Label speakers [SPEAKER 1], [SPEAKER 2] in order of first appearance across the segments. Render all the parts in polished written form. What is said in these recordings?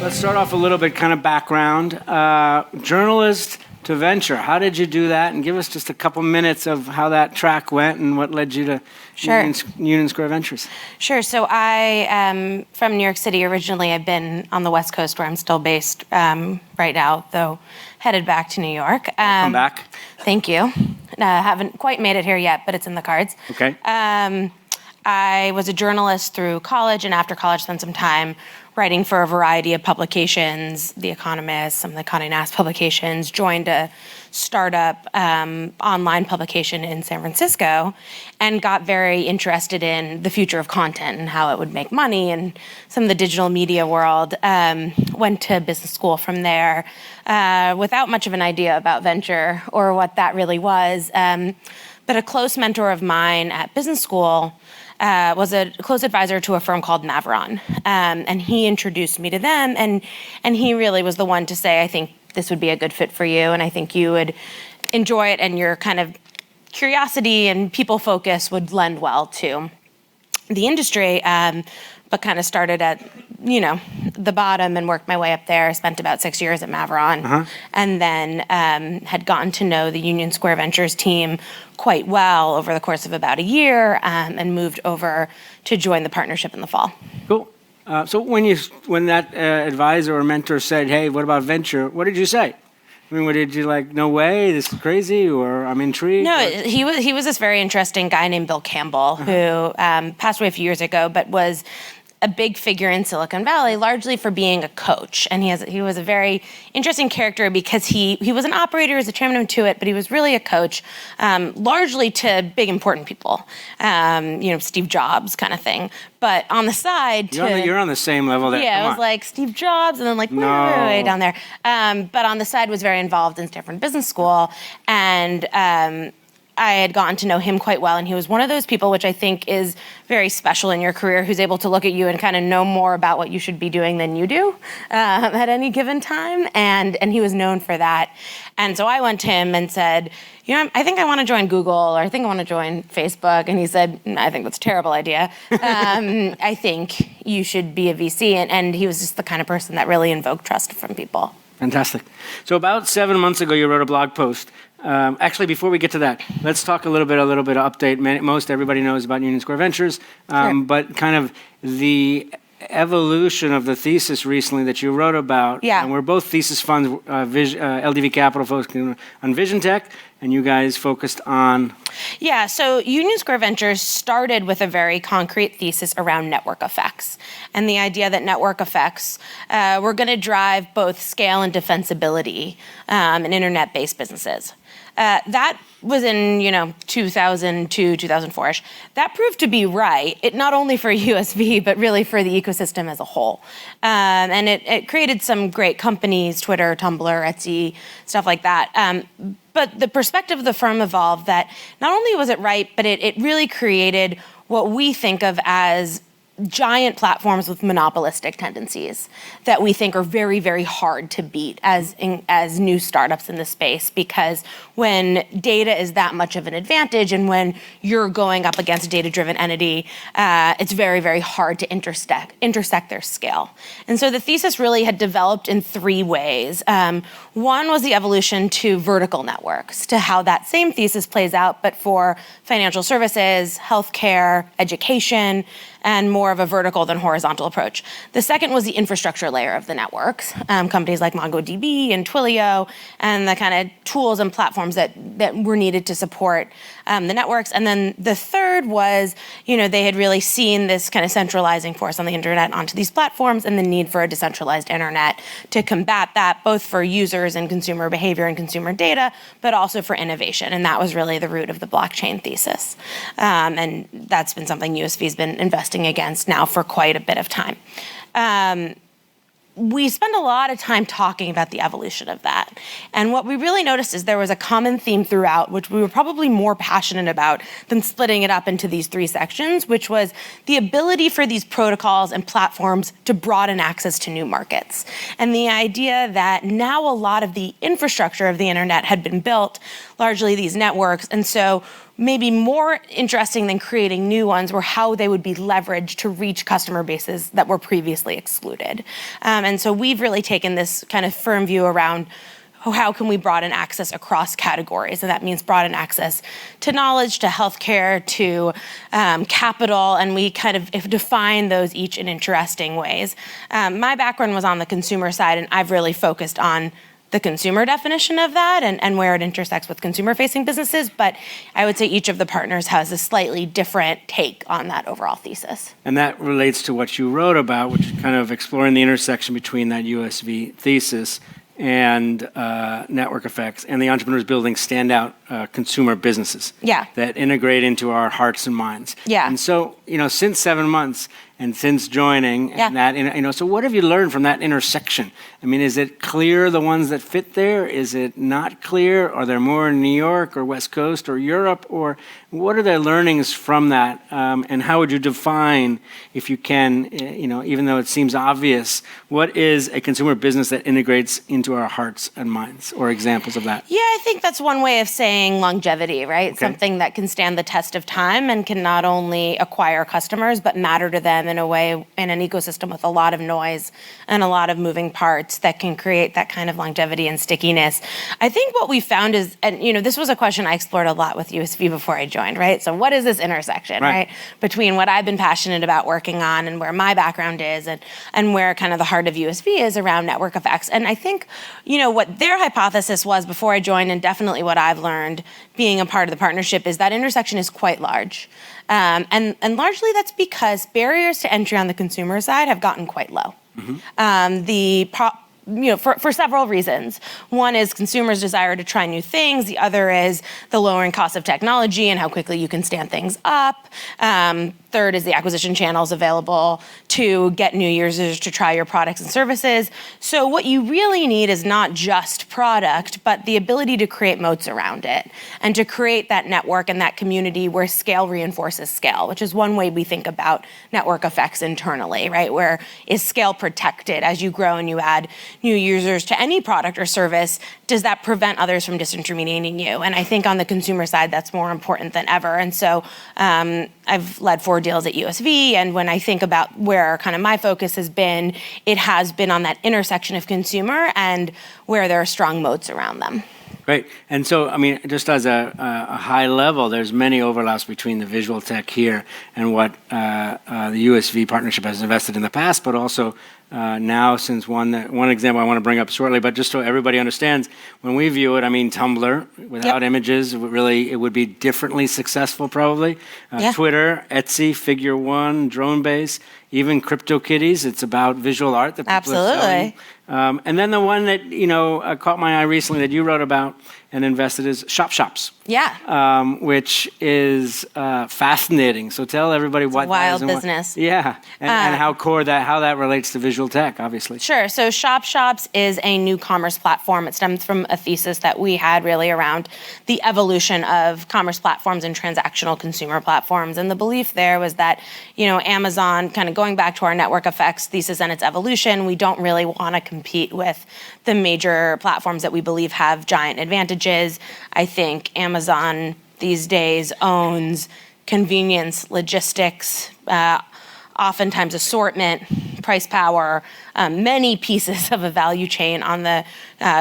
[SPEAKER 1] Let's start off a little bit kind of background. Journalist to venture. How did you do that? And give us just a couple minutes of how that track went and what led you to Union Square Ventures.
[SPEAKER 2] Sure. So I am from New York City originally. I've been on the West Coast where I'm still based right now, though headed back to New York.
[SPEAKER 1] Welcome back.
[SPEAKER 2] Thank you. Haven't quite made it here yet, but it's in the cards.
[SPEAKER 1] Okay.
[SPEAKER 2] I was a journalist through college, and after college spent some time writing for a variety of publications, The Economist, some of the Condé Nast publications, joined a startup online publication in San Francisco, and got very interested in the future of content and how it would make money and some of the digital media world. Went to business school from there without much of an idea about venture or what that really was. But a close mentor of mine at business school was a close advisor to a firm called Naveron. And he introduced me to them, and he really was the one to say, I think this would be a good fit for you, and I think you would enjoy it, and your kind of curiosity and people focus would lend well to the industry. But kind of started at, the bottom and worked my way up there. Spent about 6 years at Naveron, and then had gotten to know the Union Square Ventures team quite well over the course of about a year, and moved over to join the partnership in the fall.
[SPEAKER 1] Cool. So when that advisor or mentor said, "Hey, what about venture?" What did you say? I mean, what did you like? No way, this is crazy, or I'm intrigued?
[SPEAKER 2] No, he was this very interesting guy named Bill Campbell who passed away a few years ago, but was a big figure in Silicon Valley, largely for being a coach. And he was a very interesting character because he was an operator, he was a chairman of Intuit, but he was really a coach, largely to big important people, Steve Jobs kind of thing. But on the side,
[SPEAKER 1] you're on the same level there.
[SPEAKER 2] Yeah, it was like Steve Jobs, and then way down there. But on the side, was very involved in Stanford Business School, and I had gotten to know him quite well, and he was one of those people, which I think is very special in your career, who's able to look at you and kind of know more about what you should be doing than you do at any given time, and he was known for that. And so I went to him and said, I think I want to join Google, or I think I want to join Facebook. And he said, I think that's a terrible idea. I think you should be a VC. And he was just the kind of person that really invoked trust from people.
[SPEAKER 1] Fantastic. So about 7 months ago, you wrote a blog post. Actually, before we get to that, let's talk a little bit of update. Most everybody knows about Union Square Ventures,
[SPEAKER 2] Sure.
[SPEAKER 1] But kind of the evolution of the thesis recently that you wrote about.
[SPEAKER 2] Yeah.
[SPEAKER 1] And we're both thesis funds, LDV Capital focusing on vision tech, and you guys focused on...
[SPEAKER 2] Yeah, so Union Square Ventures started with a very concrete thesis around network effects, and the idea that network effects were going to drive both scale and defensibility in internet-based businesses. That was in 2002, 2004-ish. That proved to be right. It not only for USV, but really for the ecosystem as a whole. And it created some great companies, Twitter, Tumblr, Etsy, stuff like that. But the perspective of the firm evolved that not only was it right, but it really created what we think of as giant platforms with monopolistic tendencies that we think are very, very hard to beat as new startups in the space, because when data is that much of an advantage and when you're going up against a data-driven entity, it's very, very hard to intersect their scale. And so the thesis really had developed in three ways. One was the evolution to vertical networks, to how that same thesis plays out, but for financial services, healthcare, education, and more of a vertical than horizontal approach. The second was the infrastructure layer of the networks, companies like MongoDB and Twilio, and the kind of tools and platforms that were needed to support the networks. And then the third was, they had really seen this kind of centralizing force on the internet onto these platforms and the need for a decentralized internet to combat that, both for users and consumer behavior and consumer data, but also for innovation. And that was really the root of the blockchain thesis. And that's been something USV's been investing against now for quite a bit of time. We spend a lot of time talking about the evolution of that. And what we really noticed is there was a common theme throughout, which we were probably more passionate about than splitting it up into these three sections, which was the ability for these protocols and platforms to broaden access to new markets. And the idea that now a lot of the infrastructure of the internet had been built, largely these networks. And so maybe more interesting than creating new ones were how they would be leveraged to reach customer bases that were previously excluded. And so we've really taken this kind of firm view around how can we broaden access across categories? And that means broaden access to knowledge, to healthcare, to capital, and we kind of define those each in interesting ways. My background was on the consumer side, and I've really focused on the consumer definition of that and where it intersects with consumer-facing businesses, but I would say each of the partners has a slightly different take on that overall thesis.
[SPEAKER 1] And that relates to what you wrote about, which is kind of exploring the intersection between that USV thesis and network effects and the entrepreneurs building standout consumer businesses that integrate into our hearts and minds. And so, since 7 months and since joining, and that, so what have you learned from that intersection? I mean, is it clear the ones that fit there? Is it not clear? Are there more in New York or West Coast or Europe? Or what are the learnings from that? And how would you define, if you can, even though it seems obvious, what is a consumer business that integrates into our hearts and minds, or examples of that? Yeah,
[SPEAKER 2] I think that's one way of saying longevity, right? Okay. Something that can stand the test of time and can not only acquire customers, but matter to them in a way, in an ecosystem with a lot of noise and a lot of moving parts that can create that kind of longevity and stickiness. I think what we found is, and this was a question I explored a lot with USV before I joined, right? So what is this intersection, right? Between what I've been passionate about working on and where my background is and where kind of the heart of USV is around network effects. And I think, what their hypothesis was before I joined, and definitely what I've learned being a part of the partnership, is that intersection is quite large. And largely that's because barriers to entry on the consumer side have gotten quite low. For several reasons. One is consumers' desire to try new things. The other is the lowering cost of technology and how quickly you can stand things up. Third is the acquisition channels available to get new users to try your products and services. So what you really need is not just product, but the ability to create moats around it and to create that network and that community where scale reinforces scale, which is one way we think about network effects internally, right? Where is scale protected as you grow and you add new users to any product or service? Does that prevent others from disintermediating you? And I think on the consumer side, that's more important than ever. And so I've led 4 deals at USV, and when I think about where kind of my focus has been, it has been on that intersection of consumer and where there are strong moats around them.
[SPEAKER 1] Great. And so, I mean, just as a high level, there's many overlaps between the visual tech here and what the USV partnership has invested in the past, but also now, since one example I want to bring up shortly, but just so everybody understands, when we view it, I mean, Tumblr, without images, it would be differently successful probably. Twitter, Etsy, Figure One, Dronebase, even CryptoKitties, it's about visual art that people are selling. And then the one that, caught my eye recently that you wrote about and invested is ShopShops. Which is fascinating. So tell everybody what
[SPEAKER 2] that is. Wild business.
[SPEAKER 1] And how that relates to visual tech, obviously.
[SPEAKER 2] Sure. So ShopShops is a new commerce platform. It stems from a thesis that we had really around the evolution of commerce platforms and transactional consumer platforms. And the belief there was that, Amazon, kind of going back to our network effects thesis and its evolution, we don't really want to compete with the major platforms that we believe have giant advantages. I think Amazon these days owns convenience, logistics, oftentimes assortment, price power, many pieces of a value chain on the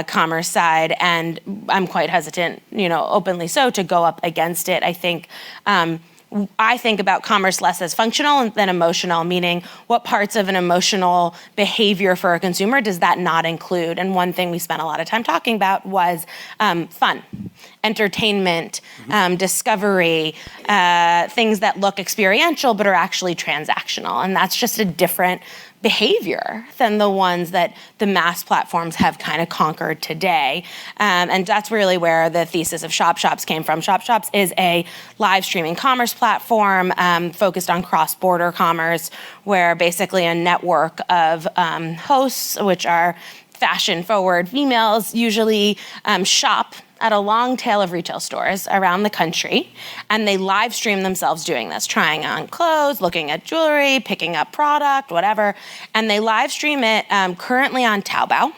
[SPEAKER 2] commerce side, and I'm quite hesitant, openly so, to go up against it. I think about commerce less as functional than emotional, meaning what parts of an emotional behavior for a consumer does that not include? And one thing we spent a lot of time talking about was fun, entertainment, discovery, things that look experiential but are actually transactional. And that's just a different behavior than the ones that the mass platforms have kind of conquered today. And that's really where the thesis of ShopShops came from. ShopShops is a live streaming commerce platform focused on cross-border commerce, where basically a network of hosts, which are fashion-forward females, usually shop at a long tail of retail stores around the country, and they live stream themselves doing this, trying on clothes, looking at jewelry, picking up product, whatever, and they live stream it currently on Taobao,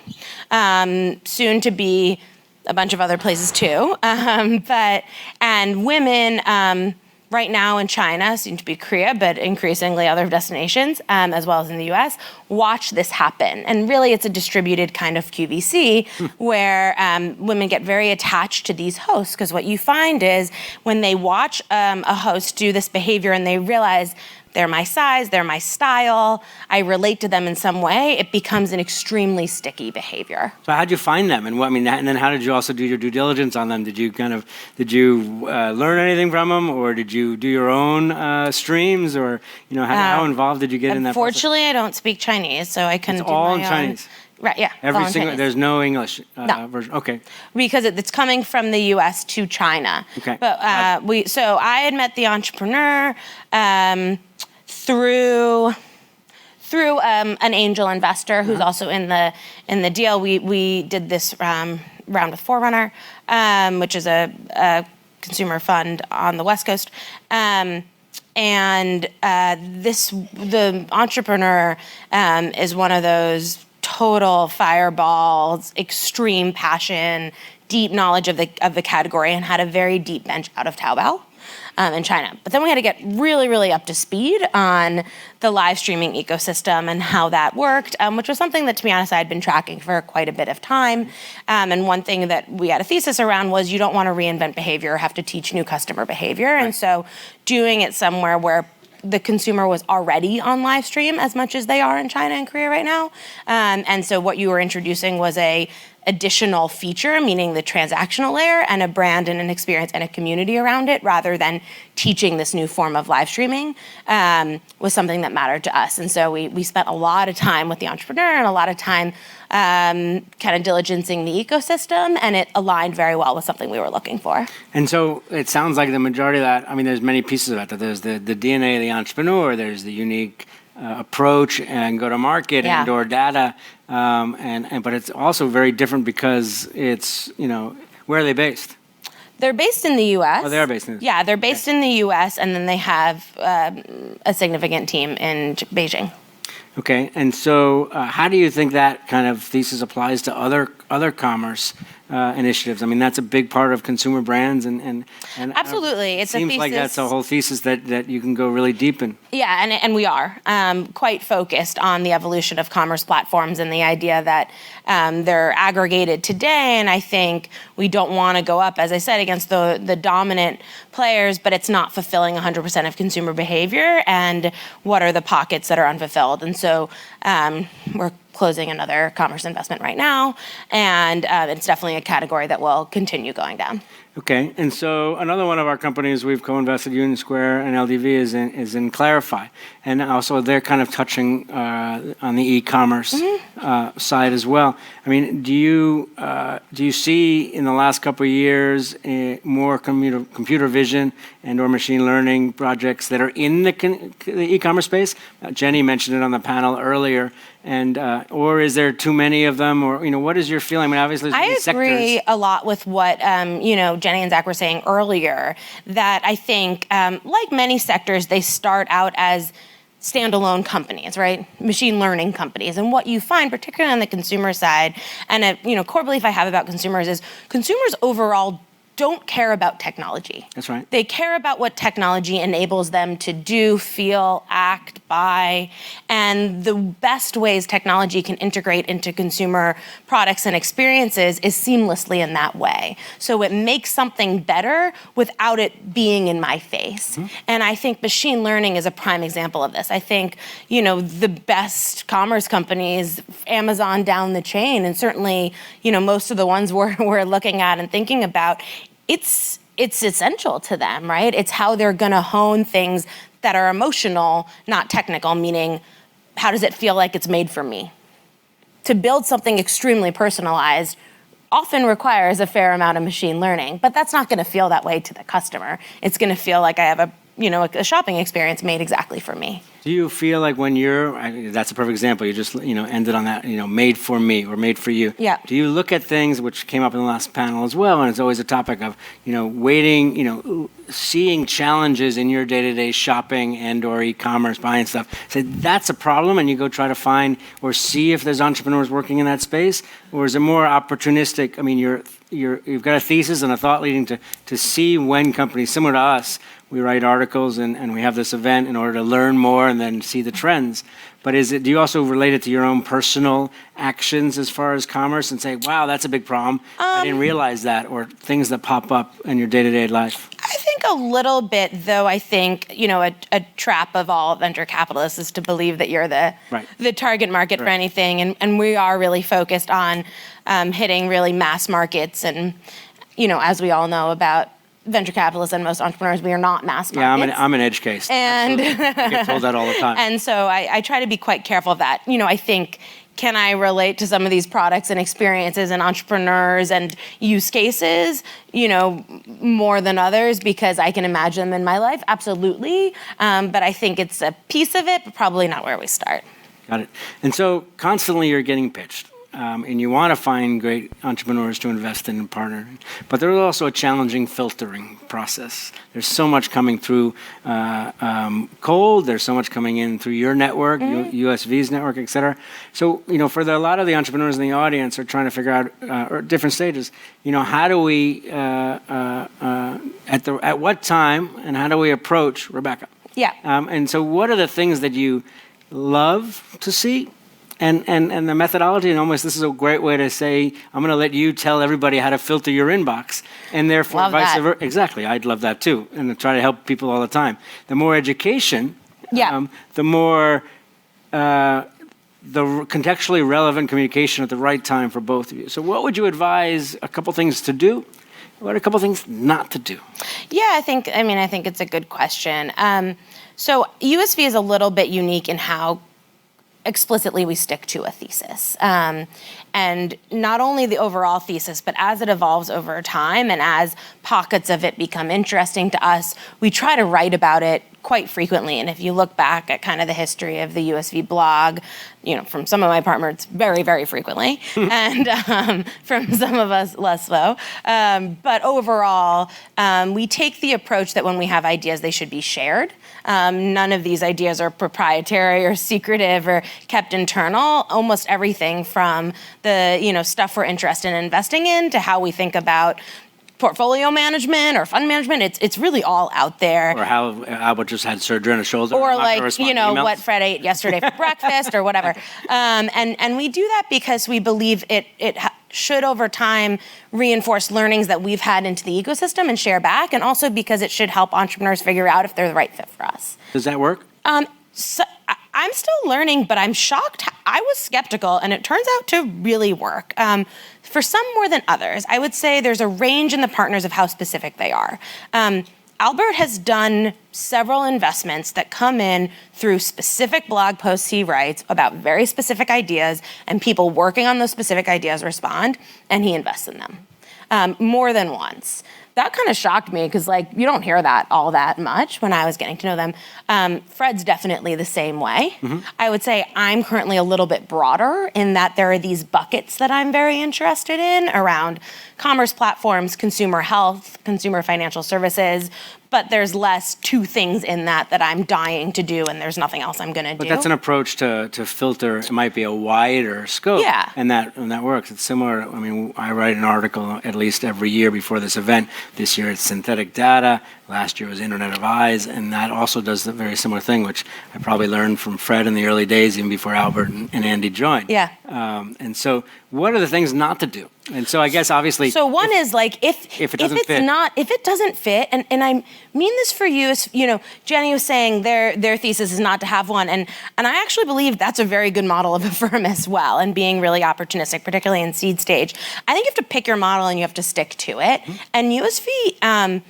[SPEAKER 2] soon to be a bunch of other places too. And women, right now in China, soon to be Korea, but increasingly other destinations, as well as in the US, watch this happen. And really it's a distributed kind of QVC where women get very attached to these hosts, because what you find is when they watch a host do this behavior and they realize they're my size, they're my style, I relate to them in some way, it becomes an extremely sticky behavior.
[SPEAKER 1] So how'd you find them? And and then how did you also do your due diligence on them? Did you learn anything from them, or did you do your own streams, or how involved did you get in that process?
[SPEAKER 2] Unfortunately, I don't speak Chinese, so I couldn't do
[SPEAKER 1] all
[SPEAKER 2] my
[SPEAKER 1] in
[SPEAKER 2] own.
[SPEAKER 1] Chinese?
[SPEAKER 2] Right, yeah.
[SPEAKER 1] There's no English
[SPEAKER 2] No.
[SPEAKER 1] version? Okay.
[SPEAKER 2] Because it's coming from the U.S. to China.
[SPEAKER 1] Okay.
[SPEAKER 2] But so I had met the entrepreneur through an angel investor who's also in the deal. We did this round with Forerunner, which is a consumer fund on the West Coast. The entrepreneur is one of those total fireballs, extreme passion, deep knowledge of the category, and had a very deep bench out of Taobao in China. But then we had to get really, really up to speed on the live streaming ecosystem and how that worked, which was something that, to be honest, I had been tracking for quite a bit of time. And one thing that we had a thesis around was you don't want to reinvent behavior or have to teach new customer behavior. Right. And so doing it somewhere where the consumer was already on live stream as much as they are in China and Korea right now. And so what you were introducing was a additional feature, meaning the transactional layer, and a brand and an experience and a community around it, rather than teaching this new form of live streaming, was something that mattered to us. And so we spent a lot of time with the entrepreneur and a lot of time kind of diligencing the ecosystem, and it aligned very well with something we were looking for.
[SPEAKER 1] And so it sounds like the majority of that, there's many pieces of that. There's the DNA of the entrepreneur, there's the unique approach and go-to-market and or data, but it's also very different because it's, where are they based?
[SPEAKER 2] They're based in the U.S.
[SPEAKER 1] Oh, they are based in the U.S.
[SPEAKER 2] Yeah, they're based in the U.S., and then they have a significant team in Beijing.
[SPEAKER 1] Okay, and so how do you think that kind of thesis applies to other commerce initiatives? That's a big part of consumer brands, and
[SPEAKER 2] absolutely,
[SPEAKER 1] it seems like that's a whole thesis that you can go really deep in.
[SPEAKER 2] Yeah, and we are quite focused on the evolution of commerce platforms and the idea that they're aggregated today, and I think we don't want to go up, as I said, against the dominant players, but it's not fulfilling 100% of consumer behavior, and what are the pockets that are unfulfilled. And so we're closing another commerce investment right now, and it's definitely a category that will continue going down.
[SPEAKER 1] Okay, and so another one of our companies we've co-invested, Union Square and LDV, is in Clarify, and also they're kind of touching on the e-commerce side as well. Do you see in the last couple of years more computer vision and or machine learning projects that are in the e-commerce space? Jenny mentioned it on the panel earlier. And or is there too many of them, or what is your feeling? Obviously, there's
[SPEAKER 2] I agree a lot with what Jenny and Zach were saying earlier. That I think, like many sectors, they start out as standalone companies, right? Machine learning companies. And what you find, particularly on the consumer side, and a core belief I have about consumers is consumers overall don't care about technology.
[SPEAKER 1] That's right.
[SPEAKER 2] They care about what technology enables them to do, feel, act, buy, and the best ways technology can integrate into consumer products and experiences is seamlessly in that way. So it makes something better without it being in my face. Mm-hmm. And I think machine learning is a prime example of this. I think, the best commerce companies, Amazon down the chain, and certainly, most of the ones we're looking at and thinking about, it's essential to them, right? It's how they're going to hone things that are emotional, not technical, meaning how does it feel like it's made for me? To build something extremely personalized often requires a fair amount of machine learning, but that's not going to feel that way to the customer. It's going to feel like I have a a shopping experience made exactly for me.
[SPEAKER 1] Do you feel like when that's a perfect example, you just, ended on that, made for me or made for you.
[SPEAKER 2] Yeah.
[SPEAKER 1] Do you look at things, which came up in the last panel as well, and it's always a topic of, waiting, seeing challenges in your day-to-day shopping and or e-commerce, buying stuff, say that's a problem, and you go try to find or see if there's entrepreneurs working in that space? Or is it more opportunistic? I mean, you've got a thesis and a thought leading to see when companies, similar to us, we write articles and we have this event in order to learn more and then see the trends. But do you also relate it to your own personal actions as far as commerce and say, wow, that's a big problem. I didn't realize that, or things that pop up in your day-to-day life?
[SPEAKER 2] I think a little bit, though. I think, a trap of all venture capitalists is to believe that you're the target market for anything. And we are really focused on hitting really mass markets. And, as we all know about venture capitalists and most entrepreneurs, we are not mass markets.
[SPEAKER 1] Yeah, I'm an edge case. And I get told that all the time.
[SPEAKER 2] And so I try to be quite careful of that. I think, can I relate to some of these products and experiences and entrepreneurs and use cases, more than others because I can imagine them in my life? Absolutely. But I think it's a piece of it, but probably not where we start.
[SPEAKER 1] Got it. And so constantly you're getting pitched. And you want to find great entrepreneurs to invest in and partner. But there's also a challenging filtering process. There's so much coming through cold. There's so much coming in through your network, USV's network, et cetera. So, for a lot of the entrepreneurs in the audience are trying to figure out, or at different stages, how do we, at what time and how do we approach Rebecca?
[SPEAKER 2] Yeah.
[SPEAKER 1] And so what are the things that you love to see? And the methodology, and almost this is a great way to say, I'm going to let you tell everybody how to filter your inbox, and therefore
[SPEAKER 2] love
[SPEAKER 1] vice
[SPEAKER 2] that.
[SPEAKER 1] versa. Exactly, I'd love that too, and I try to help people all the time. The more education, the more the contextually relevant communication at the right time for both of you. So what would you advise a couple things to do? What are a couple things not to do?
[SPEAKER 2] Yeah, I think it's a good question. So USV is a little bit unique in how explicitly we stick to a thesis. And not only the overall thesis, but as it evolves over time and as pockets of it become interesting to us, we try to write about it quite frequently. And if you look back at kind of the history of the USV blog, from some of my partners, very, very frequently, and from some of us less so. But overall, we take the approach that when we have ideas, they should be shared. None of these ideas are proprietary or secretive or kept internal. Almost everything from the stuff we're interested in investing in to how we think about portfolio management or fund management, it's really all out there.
[SPEAKER 1] Or how Albert just had surgery on his shoulder.
[SPEAKER 2] Or what Fred ate yesterday for breakfast or whatever. And we do that because we believe it should over time reinforce learnings that we've had into the ecosystem and share back, and also because it should help entrepreneurs figure out if they're the right fit for us.
[SPEAKER 1] Does that work?
[SPEAKER 2] So I'm still learning, but I'm shocked. I was skeptical, and it turns out to really work. For some more than others, I would say there's a range in the partners of how specific they are. Albert has done several investments that come in through specific blog posts he writes about very specific ideas, and people working on those specific ideas respond, and he invests in them more than once. That kind of shocked me because, you don't hear that all that much when I was getting to know them. Fred's definitely the same way. Mm-hmm. I would say I'm currently a little bit broader in that there are these buckets that I'm very interested in around commerce platforms, consumer health, consumer financial services, but there's less two things in that I'm dying to do, and there's nothing else I'm going to do.
[SPEAKER 1] But that's an approach to filter. It might be a wider scope, and that works. It's similar. I mean, I write an article at least every year before this event. This year it's synthetic data. Last year was Internet of Eyes, and that also does the very similar thing, which I probably learned from Fred in the early days, even before Albert and Andy joined.
[SPEAKER 2] Yeah.
[SPEAKER 1] And so, what are the things not to do? And so, I guess obviously.
[SPEAKER 2] So one is if it doesn't fit, and I mean this for you, as Jenny was saying, their thesis is not to have one, and I actually believe that's a very good model of a firm as well, and being really opportunistic, particularly in seed stage. I think you have to pick your model and you have to stick to it. Mm-hmm. And USV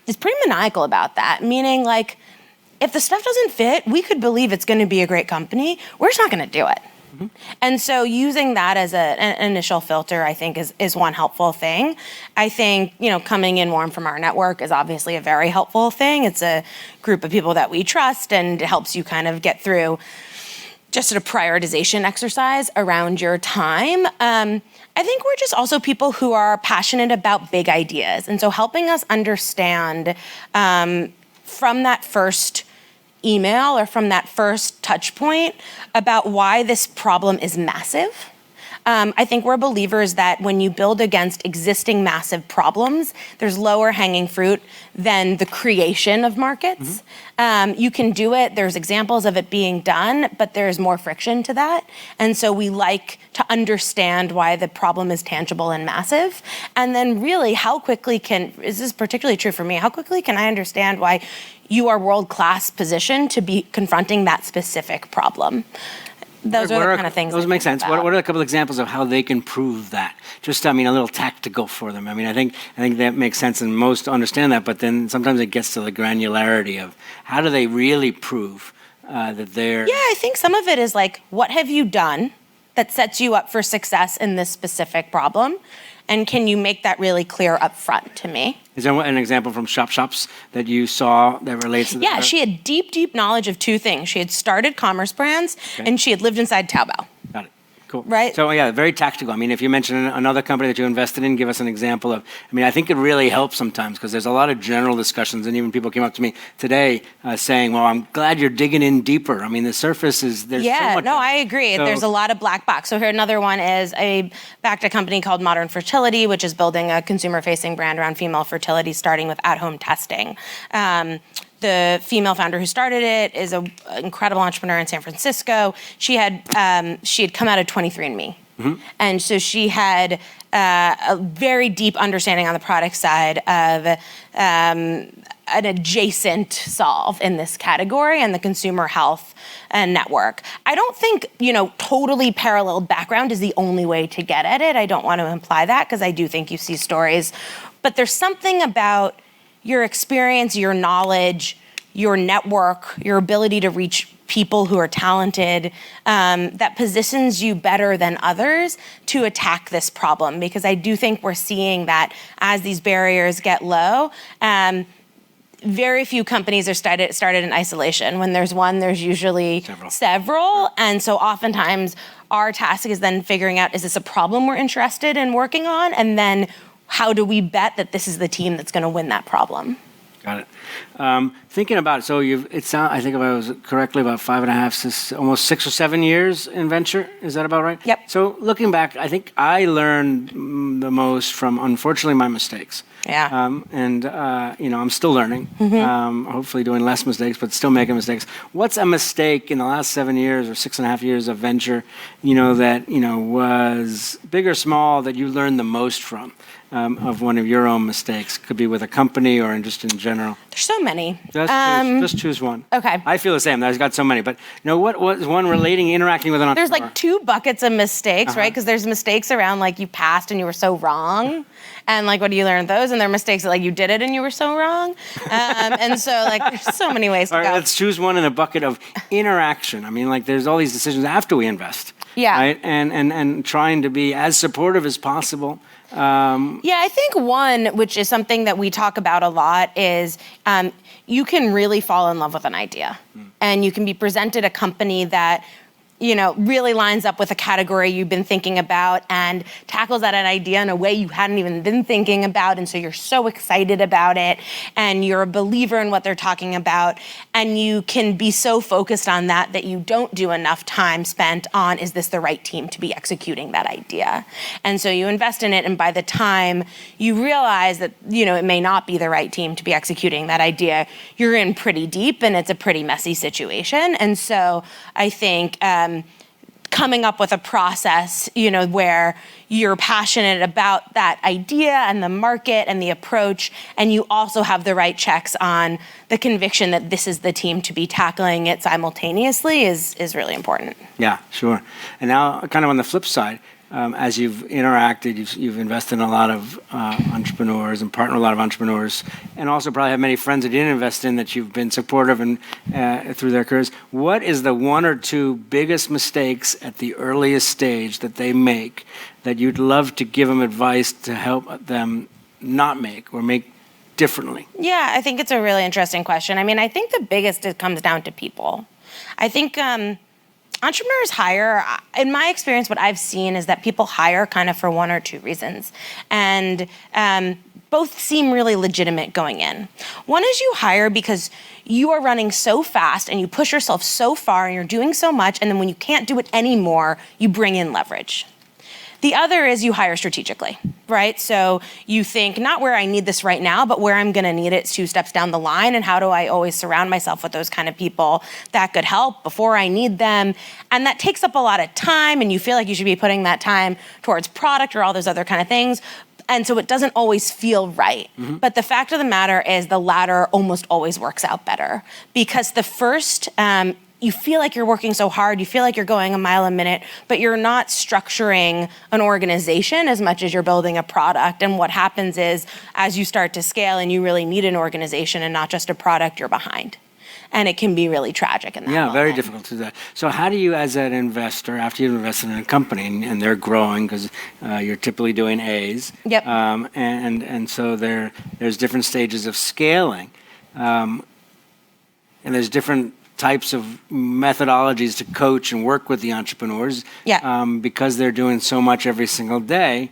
[SPEAKER 2] is pretty maniacal about that, meaning if the stuff doesn't fit, we could believe it's going to be a great company. We're just not going to do it. And so using that as an initial filter, I think is one helpful thing. I think, coming in warm from our network is obviously a very helpful thing. It's a group of people that we trust, and it helps you kind of get through just a prioritization exercise around your time. I think we're just also people who are passionate about big ideas. And so helping us understand from that first email or from that first touch point about why this problem is massive. I think we're believers that when you build against existing massive problems, there's lower hanging fruit than the creation of markets. You can do it, there's examples of it being done, but there's more friction to that. And so we like to understand why the problem is tangible and massive. And then really, this is particularly true for me, how quickly can I understand why you are world-class positioned to be confronting that specific problem? Those are the kind of things.
[SPEAKER 1] Those make sense. What are a couple examples of how they can prove that? Just, a little tactical for them. I think that makes sense, and most understand that. But then sometimes it gets to the granularity of how do they really prove that they're.
[SPEAKER 2] Yeah, I think some of it is like, what have you done that sets you up for success in this specific problem? And can you make that really clear up front to me?
[SPEAKER 1] Is there an example from ShopShops that you saw that relates to that?
[SPEAKER 2] Yeah, she had deep knowledge of two things. She had started commerce brands, and she had lived inside Taobao.
[SPEAKER 1] Got it. Cool.
[SPEAKER 2] Right?
[SPEAKER 1] So, very tactical. If you mention another company that you invested in, give us an example of, I think it really helps sometimes because there's a lot of general discussions, and even people came up to me today saying, well, I'm glad you're digging in deeper. The surface is, there's so much.
[SPEAKER 2] No, I agree. So, there's a lot of black box. So here, another one is backed a company called Modern Fertility, which is building a consumer-facing brand around female fertility, starting with at-home testing. The female founder who started it is an incredible entrepreneur in San Francisco. She had come out of 23andMe. And so she had a very deep understanding on the product side of an adjacent solve in this category and the consumer health network. I don't think, totally paralleled background is the only way to get at it. I don't want to imply that because I do think you see stories. But there's something about your experience, your knowledge, your network, your ability to reach people who are talented, that positions you better than others to attack this problem. Because I do think we're seeing that as these barriers get low, very few companies are started in isolation. When there's one, there's usually several. And so oftentimes our task is then figuring out, is this a problem we're interested in working on? And then how do we bet that this is the team that's going to win that problem?
[SPEAKER 1] Got it. Thinking about it, so I think if I was correctly, about 5.5, almost 6 or 7 years in venture. Is that about right?
[SPEAKER 2] Yep.
[SPEAKER 1] So looking back, I think I learned the most from, unfortunately, my mistakes.
[SPEAKER 2] Yeah.
[SPEAKER 1] I'm still learning, hopefully doing less mistakes, but still making mistakes. What's a mistake in the last 7 years or 6.5 years of venture, that, was big or small that you learned the most from? Of one of your own mistakes? Could be with a company or just in general.
[SPEAKER 2] There's so many.
[SPEAKER 1] Just choose one.
[SPEAKER 2] Okay.
[SPEAKER 1] I feel the same. I've got so many. But what was one interacting with an entrepreneur?
[SPEAKER 2] There's 2 buckets of mistakes, right? Because there's mistakes around you passed and you were so wrong. And what do you learn those? And there are mistakes that you did it and you were so wrong. And so there's so many ways to go.
[SPEAKER 1] Let's choose one in a bucket of interaction. There's all these decisions after we invest.
[SPEAKER 2] Yeah.
[SPEAKER 1] Right? And trying to be as supportive as possible.
[SPEAKER 2] I think one, which is something that we talk about a lot, is you can really fall in love with an idea. And you can be presented a company that really lines up with a category you've been thinking about and tackles that an idea in a way you hadn't even been thinking about. And so you're so excited about it and you're a believer in what they're talking about. And you can be so focused on that you don't do enough time spent on, is this the right team to be executing that idea? And so you invest in it. And by the time you realize that, it may not be the right team to be executing that idea, you're in pretty deep and it's a pretty messy situation. And so I think, coming up with a process, where you're passionate about that idea and the market and the approach, and you also have the right checks on the conviction that this is the team to be tackling it simultaneously is really important.
[SPEAKER 1] Yeah, sure. And now kind of on the flip side, as you've interacted, you've invested in a lot of entrepreneurs and partnered with a lot of entrepreneurs, and also probably have many friends that you didn't invest in that you've been supportive and through their careers. What is the one or two biggest mistakes at the earliest stage that they make that you'd love to give them advice to help them not make or make differently?
[SPEAKER 2] Yeah, I think it's a really interesting question. I mean, I think the biggest, it comes down to people. I think entrepreneurs hire, in my experience, what I've seen is that people hire kind of for one or two reasons. And both seem really legitimate going in. One is you hire because you are running so fast and you push yourself so far and you're doing so much, and then when you can't do it anymore, you bring in leverage. The other is you hire strategically, right? So you think not where I need this right now, but where I'm gonna need it 2 steps down the line, and how do I always surround myself with those kind of people that could help before I need them. And that takes up a lot of time, and you feel like you should be putting that time towards product or all those other kind of things. And so it doesn't always feel right. Mm-hmm. But the fact of the matter is the latter almost always works out better, because the first, you feel like you're working so hard, you feel like you're going a mile a minute, but you're not structuring an organization as much as you're building a product. And what happens is, as you start to scale and you really need an organization and not just a product, you're behind. And it can be really tragic in that moment.
[SPEAKER 1] Very difficult to do that. So how do you, as an investor, after you've invested in a company and they're growing, because you're typically doing A's,
[SPEAKER 2] yep.
[SPEAKER 1] And so there's different stages of scaling, and there's different types of methodologies to coach and work with the entrepreneurs, because they're doing so much every single day.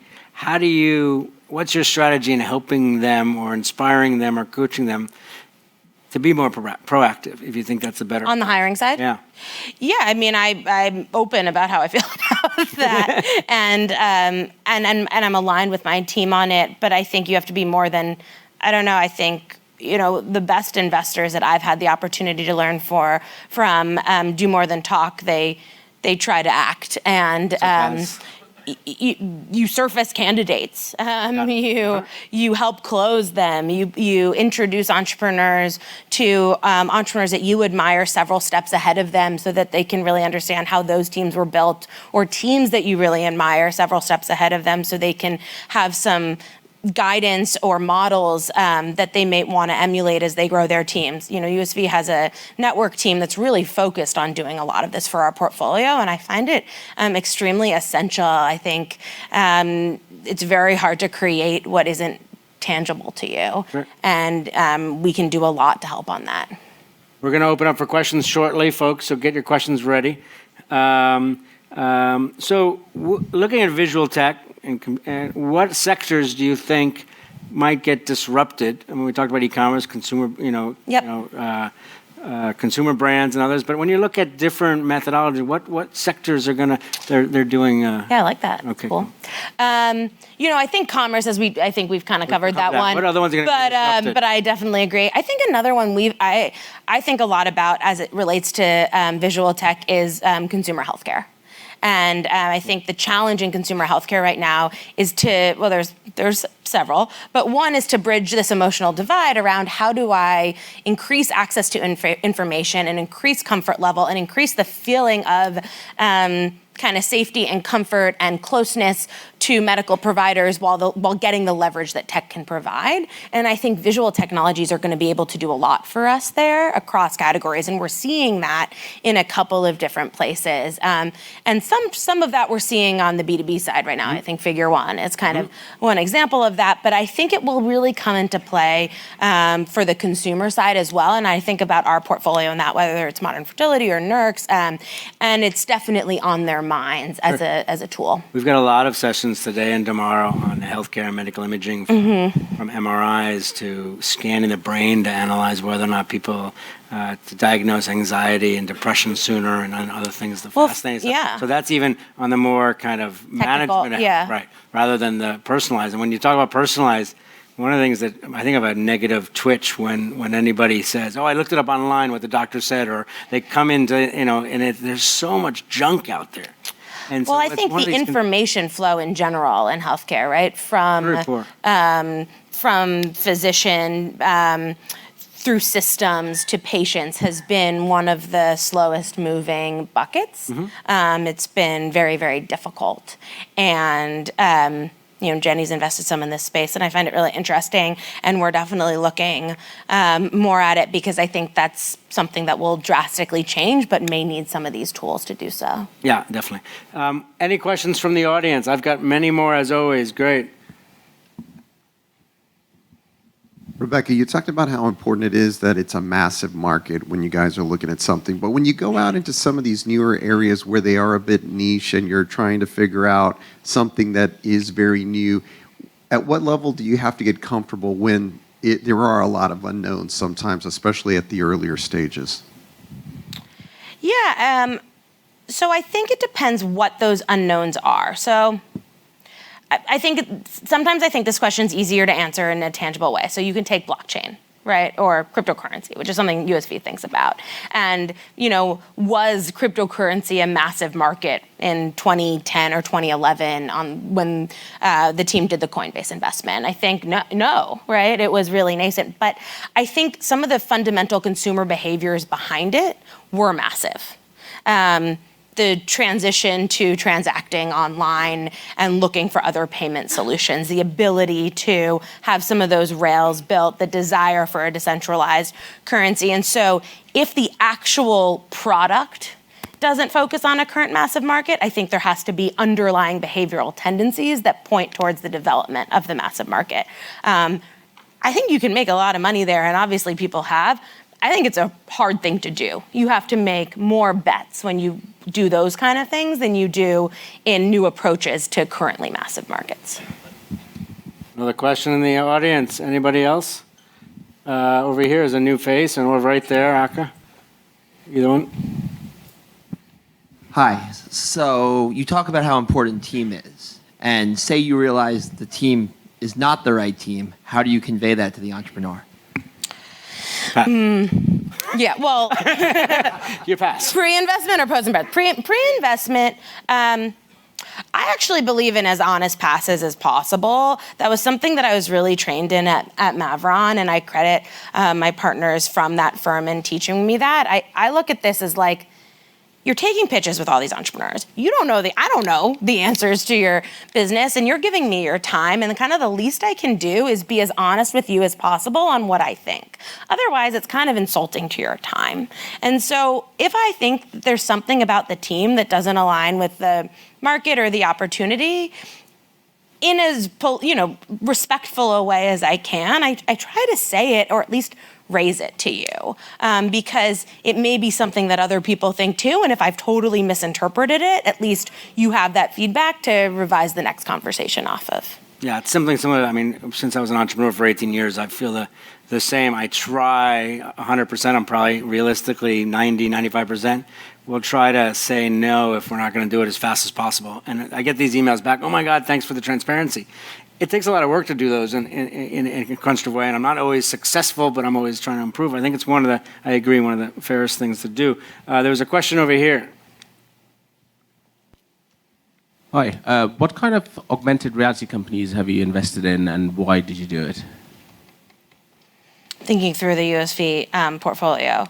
[SPEAKER 1] What's your strategy in helping them or inspiring them or coaching them to be more proactive, if you think that's a better...
[SPEAKER 2] On the hiring side?
[SPEAKER 1] Yeah.
[SPEAKER 2] Yeah, I mean, I'm open about how I feel about that. and I'm aligned with my team on it, but I think you have to be more than, I don't know, I think, the best investors that I've had the opportunity to learn from do more than talk. They try to act, and you surface candidates. You help close them. You introduce entrepreneurs to entrepreneurs that you admire several steps ahead of them, so that they can really understand how those teams were built, or teams that you really admire several steps ahead of them, so they can have some guidance or models that they may want to emulate as they grow their teams. USV has a network team that's really focused on doing a lot of this for our portfolio, and I find it extremely essential. I think it's very hard to create what isn't tangible to you, sure. And we can do a lot to help on that.
[SPEAKER 1] We're going to open up for questions shortly, folks, so get your questions ready. Looking at visual tech, and what sectors do you think might get disrupted? I mean, we talked about e-commerce, consumer, consumer brands and others. But when you look at different methodology, what sectors are they're doing?
[SPEAKER 2] Yeah, I like that.
[SPEAKER 1] Okay,
[SPEAKER 2] cool. I think commerce, I think we've kind of covered that one.
[SPEAKER 1] What other ones are going to get disrupted?
[SPEAKER 2] But I definitely agree. I think another one I think a lot about as it relates to visual tech is consumer healthcare. And I think the challenge in consumer healthcare right now is there's several, but one is to bridge this emotional divide around how do I increase access to information and increase comfort level and increase the feeling of kind of safety and comfort and closeness to medical providers while getting the leverage that tech can provide. And I think visual technologies are going to be able to do a lot for us there across categories, and we're seeing that in a couple of different places. And some of that we're seeing on the B2B side right now. Mm-hmm. I think Figure One is kind of one example of that, but I think it will really come into play for the consumer side as well. And I think about our portfolio and that, whether it's Modern Fertility or NERCS, and it's definitely on their minds as a tool.
[SPEAKER 1] We've got a lot of sessions today and tomorrow on healthcare and medical imaging, from MRIs to scanning the brain to analyze whether or not people to diagnose anxiety and depression sooner, and other things. So that's even on the more kind of
[SPEAKER 2] technical,
[SPEAKER 1] management, right? Rather than the personalized. And when you talk about personalized, one of the things that I think of a negative twitch when anybody says, "Oh, I looked it up online what the doctor said," or they come into and there's so much junk out there. And
[SPEAKER 2] well, I think the information flow in general in healthcare, right, from physician through systems to patients has been one of the slowest moving buckets. It's been very, very difficult. And Jenny's invested some in this space, and I find it really interesting. And we're definitely looking more at it because I think that's something that will drastically change, but may need some of these tools to do so.
[SPEAKER 1] Yeah, definitely. Any questions from the audience? I've got many more, as always. Great.
[SPEAKER 3] Rebecca, you talked about how important it is that it's a massive market when you guys are looking at something. But when you go out into some of these newer areas where they are a bit niche and you're trying to figure out something that is very new, at what level do you have to get comfortable when there are a lot of unknowns sometimes, especially at the earlier stages?
[SPEAKER 2] Yeah, so I think it depends what those unknowns are. So sometimes I think this question is easier to answer in a tangible way. So you can take blockchain, right, or cryptocurrency, which is something USV thinks about. And, was cryptocurrency a massive market in 2010 or 2011 when the team did the Coinbase investment? I think no, right? It was really nascent. But I think some of the fundamental consumer behaviors behind it were massive. The transition to transacting online and looking for other payment solutions, the ability to have some of those rails built, the desire for a decentralized currency. And so if the actual product doesn't focus on a current massive market, I think there has to be underlying behavioral tendencies that point towards the development of the massive market. I think you can make a lot of money there, and obviously people have. I think it's a hard thing to do. You have to make more bets when you do those kind of things than you do in new approaches to currently massive markets.
[SPEAKER 1] Another question in the audience. Anybody else? Over here is a new face, and we're right there, Aka. Either one?
[SPEAKER 4] Hi. So you talk about how important team is, and say you realize the team is not the right team. How do you convey that to the entrepreneur?
[SPEAKER 2] Yeah, well,
[SPEAKER 1] you pass.
[SPEAKER 2] Pre-investment or post-investment? Pre-investment, I actually believe in as honest passes as possible. That was something that I was really trained in at Mavron, and I credit my partners from that firm in teaching me that. I look at this as like, you're taking pitches with all these entrepreneurs. I don't know the answers to your business, and you're giving me your time, and kind of the least I can do is be as honest with you as possible on what I think. Otherwise, it's kind of insulting to your time. And so if I think that there's something about the team that doesn't align with the market or the opportunity, in as respectful a way as I can, I try to say it, or at least raise it to you, because it may be something that other people think too, and if I've totally misinterpreted it, at least you have that feedback to revise the next conversation off of.
[SPEAKER 1] Yeah, it's something similar. I mean, since I was an entrepreneur for 18 years, I feel the same. I try 100%. I'm probably realistically 90, 95%. We'll try to say no if we're not going to do it as fast as possible. And I get these emails back, oh my God, thanks for the transparency. It takes a lot of work to do those in a constructive way, and I'm not always successful, but I'm always trying to improve. I think it's one of the fairest things to do. There was a question over here.
[SPEAKER 5] Hi, what kind of augmented reality companies have you invested in, and why did you do it?
[SPEAKER 2] Thinking through the USV portfolio.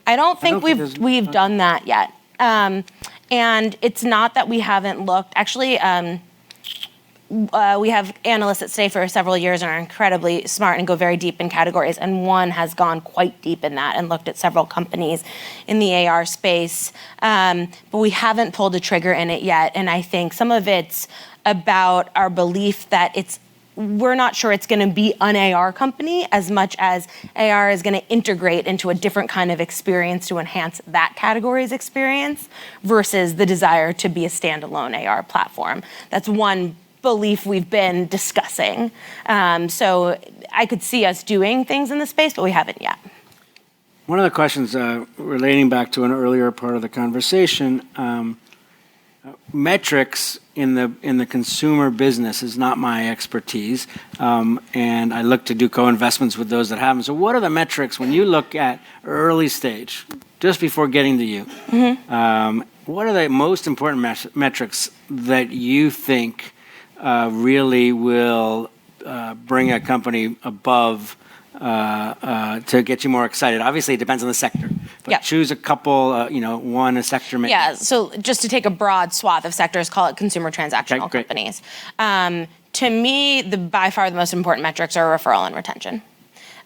[SPEAKER 2] I don't think we've done that yet. And it's not that we haven't looked. Actually, we have analysts that stay for several years and are incredibly smart and go very deep in categories. And one has gone quite deep in that and looked at several companies in the AR space. But we haven't pulled the trigger in it yet. And I think some of it's about our belief that we're not sure it's going to be an AR company as much as AR is going to integrate into a different kind of experience to enhance that category's experience versus the desire to be a standalone AR platform. That's one belief we've been discussing. So I could see us doing things in the space, but we haven't yet.
[SPEAKER 1] One of the questions relating back to an earlier part of the conversation, metrics in the consumer business is not my expertise, and I look to do co-investments with those that have them. So what are the metrics when you look at early stage, just before getting to you? Mm-hmm. What are the most important metrics that you think really will bring a company above to get you more excited? Obviously, it depends on the sector. But choose a couple, one, a sector. Maybe.
[SPEAKER 2] Yeah, so just to take a broad swath of sectors, call it consumer transactional companies. To me, by far the most important metrics are referral and retention.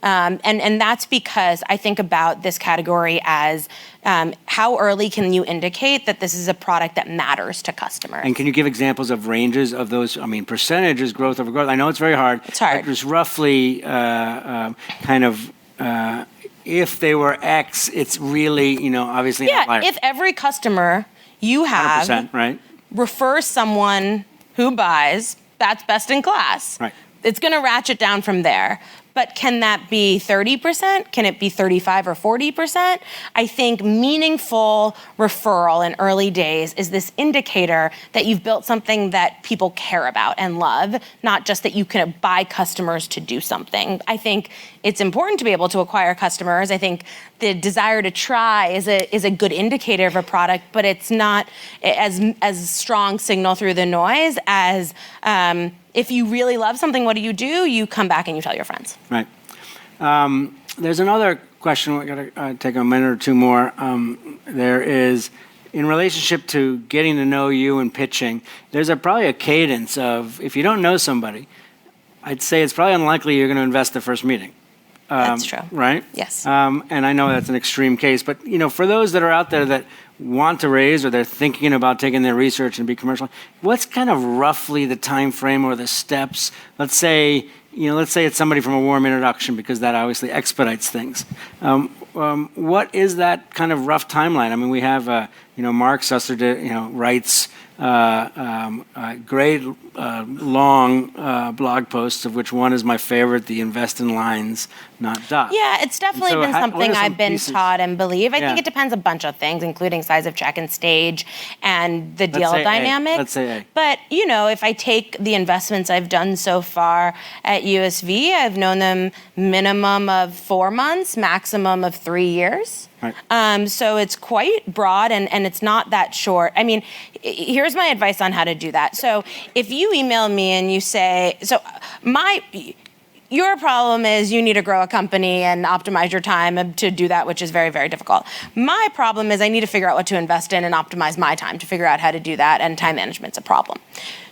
[SPEAKER 2] And that's because I think about this category as how early can you indicate that this is a product that matters to customers?
[SPEAKER 1] And can you give examples of ranges of those? I mean, percentages, growth over growth. I know it's very hard.
[SPEAKER 2] It's hard.
[SPEAKER 1] Just roughly if they were X, it's really, obviously an outlier.
[SPEAKER 2] If every customer you have
[SPEAKER 1] 100%, right?
[SPEAKER 2] refers someone who buys, that's best in class.
[SPEAKER 1] Right.
[SPEAKER 2] It's going to ratchet down from there. But can that be 30%? Can it be 35 or 40%? I think meaningful referral in early days is this indicator that you've built something that people care about and love, not just that you can buy customers to do something. I think it's important to be able to acquire customers. I think the desire to try is a good indicator of a product, but it's not as strong signal through the noise as if you really love something, what do? You come back and you tell your friends.
[SPEAKER 1] Right. There's another question. We're going to take a minute or two more. There is, in relationship to getting to know you and pitching, there's probably a cadence of, if you don't know somebody, I'd say it's probably unlikely you're going to invest the first meeting.
[SPEAKER 2] That's true.
[SPEAKER 1] Right?
[SPEAKER 2] Yes.
[SPEAKER 1] And I know that's an extreme case, but for those that are out there that want to raise or they're thinking about taking their research and be commercial, what's kind of roughly the time frame or the steps? Let's say it's somebody from a warm introduction, because that obviously expedites things. What is that kind of rough timeline? I mean, we have Mark Susser writes great long blog posts, of which one is my favorite, the invest in lines, not dots.
[SPEAKER 2] Yeah, it's definitely been something I've been taught and believe. I think it depends a bunch of things, including size of check and stage and the deal dynamic.
[SPEAKER 1] Let's say A.
[SPEAKER 2] But, if I take the investments I've done so far at USV, I've known them minimum of 4 months, maximum of 3 years. Right. So it's quite broad and it's not that short. I mean, here's my advice on how to do that. So if you email me and you say, your problem is you need to grow a company and optimize your time to do that, which is very, very difficult. My problem is I need to figure out what to invest in and optimize my time to figure out how to do that, and time management's a problem.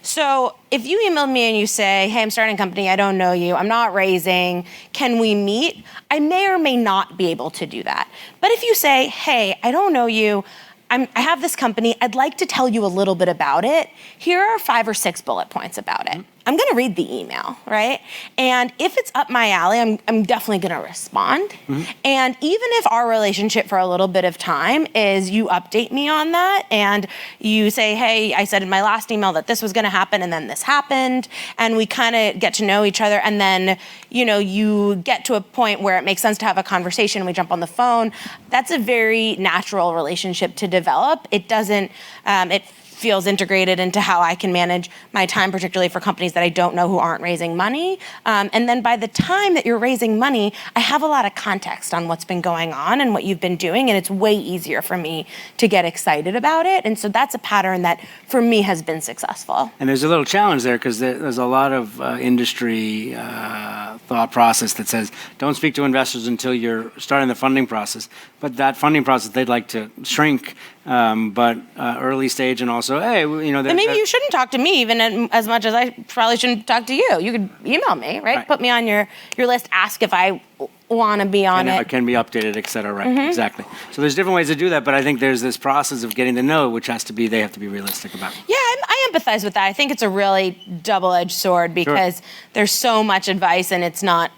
[SPEAKER 2] So if you email me and you say, hey, I'm starting a company, I don't know you, I'm not raising, can we meet? I may or may not be able to do that. But if you say, hey, I don't know you, I have this company, I'd like to tell you a little bit about it. Here are 5 or 6 bullet points about it. I'm going to read the email, right? And if it's up my alley, I'm definitely going to respond. Mm-hmm. And even if our relationship for a little bit of time is you update me on that and you say, hey, I said in my last email that this was going to happen and then this happened, and we kind of get to know each other, and then, you get to a point where it makes sense to have a conversation and we jump on the phone, that's a very natural relationship to develop. It doesn't, it feels integrated into how I can manage my time, particularly for companies that I don't know who aren't raising money. And then by the time that you're raising money, I have a lot of context on what's been going on and what you've been doing, and it's way easier for me to get excited about it. And so that's a pattern that, for me, has been successful.
[SPEAKER 1] And there's a little challenge there, because there's a lot of industry thought process that says, don't speak to investors until you're starting the funding process. But that funding process, they'd like to shrink, but early stage, and also, hey,
[SPEAKER 2] and maybe you shouldn't talk to me even as much as I probably shouldn't talk to you. You could email me, right? Put me on your list, ask if I want to be on it.
[SPEAKER 1] It can be updated, et cetera, right? Mm-hmm. Exactly. So there's different ways to do that, but I think there's this process of getting to know, which they have to be realistic about.
[SPEAKER 2] Yeah, I empathize with that. I think it's a really double-edged sword, because there's so much advice and it's not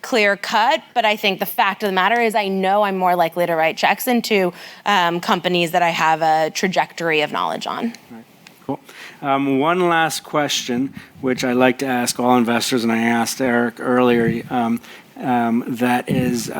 [SPEAKER 2] clear cut, but I think the fact of the matter is I know I'm more likely to write checks into companies that I have a trajectory of knowledge on.
[SPEAKER 1] Right. Cool. One last question, which I like to ask all investors, and I asked Eric earlier, that is,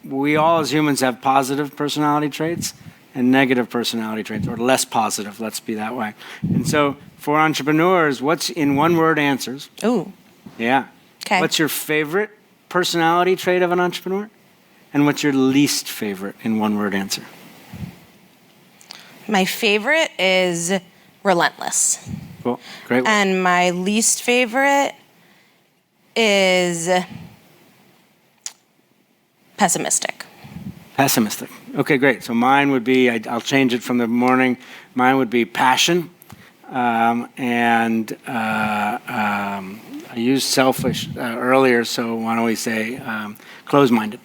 [SPEAKER 1] we all as humans have positive personality traits and negative personality traits, or less positive, let's be that way. And so for entrepreneurs, what's in one-word answers?
[SPEAKER 2] Ooh.
[SPEAKER 1] Yeah.
[SPEAKER 2] Okay.
[SPEAKER 1] What's your favorite personality trait of an entrepreneur? And what's your least favorite in one-word answer?
[SPEAKER 2] My favorite is relentless.
[SPEAKER 1] Cool. Great.
[SPEAKER 2] And my least favorite is pessimistic.
[SPEAKER 1] Pessimistic. Okay, great. So mine would be, I'll change it from the morning. Mine would be passion. I used selfish earlier, so why don't we say closed-minded,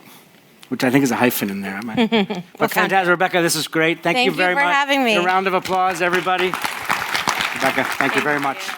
[SPEAKER 1] which I think is a hyphen in there. But fantastic, Rebecca, this is great. Thank you very much.
[SPEAKER 2] Thank you for having me.
[SPEAKER 1] A round of applause, everybody. Rebecca, thank you very much.